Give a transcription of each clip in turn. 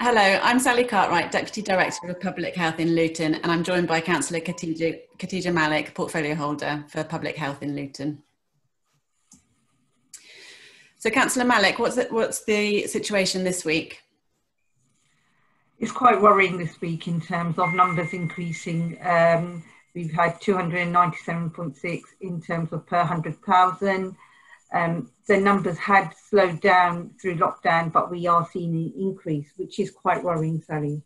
Hello, I'm Sally Cartwright, Deputy Director of Public Health in Luton, and I'm joined by Councillor Khtija Malik, Portfolio Holder for Public Health in Luton. So Councillor Malik, what's the situation this week? It's quite worrying this week in terms of numbers increasing. We've had 297.6 in terms of per 100,000. The numbers had slowed down through lockdown, but we are seeing an increase, which is quite worrying, Sally.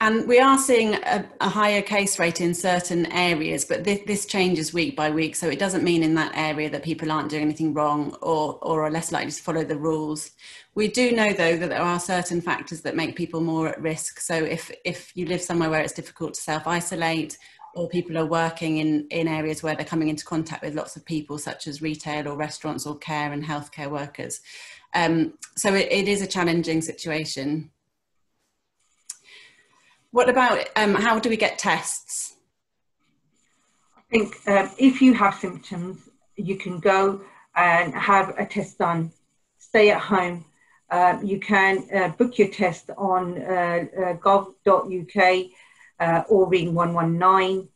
And we are seeing a higher case rate in certain areas, but this changes week by week. So it doesn't mean in that area that people aren't doing anything wrong or are less likely to follow the rules. We do know, though, that there are certain factors that make people more at risk. So if you live somewhere where it's difficult to self-isolate, or people are working in areas where they're coming into contact with lots of people, such as retail or restaurants or care and healthcare workers. So it is a challenging situation. What about, how do we get tests? I think if you have symptoms, you can go and have a test done, stay at home. You can book your test on gov.uk or ring 119.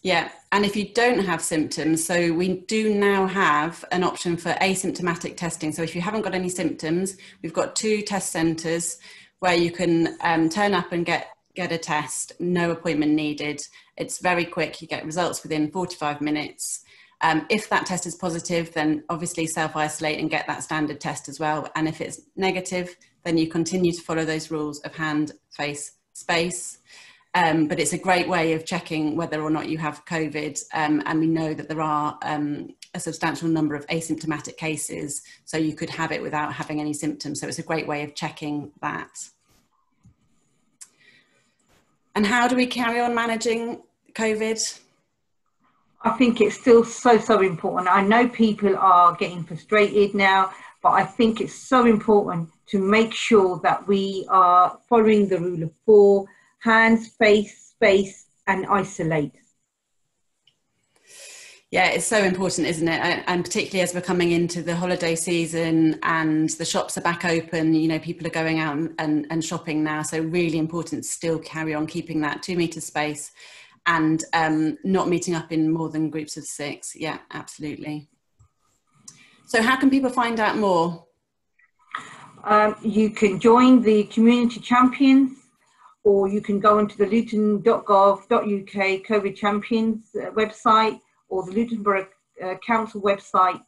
Yeah, and if you don't have symptoms, so we do now have an option for asymptomatic testing. So if you haven't got any symptoms, we've got 2 test centres where you can turn up and get a test, no appointment needed. It's very quick, you get results within 45 minutes. If that test is positive, then obviously self-isolate and get that standard test as well. And if it's negative, then you continue to follow those rules of hand, face, space. But it's a great way of checking whether or not you have COVID. And we know that there are a substantial number of asymptomatic cases, so you could have it without having any symptoms. So it's a great way of checking that. And how do we carry on managing COVID? I think it's still so important. I know people are getting frustrated now, but I think it's so important to make sure that we are following the rule of 4, hands, face, space, and isolate. Yeah, it's so important, isn't it? And particularly as we're coming into the holiday season and the shops are back open, you know, people are going out and shopping now. So really important to still carry on keeping that 2 metre space and not meeting up in more than groups of 6. Yeah, absolutely. So how can people find out more? You can join the community champions, or you can go onto the luton.gov.uk COVID champions website or the Luton Borough Council website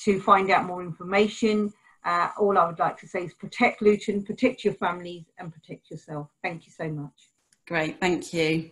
to find out more information. All I would like to say is protect Luton, protect your families and protect yourself. Thank you so much. Great, thank you.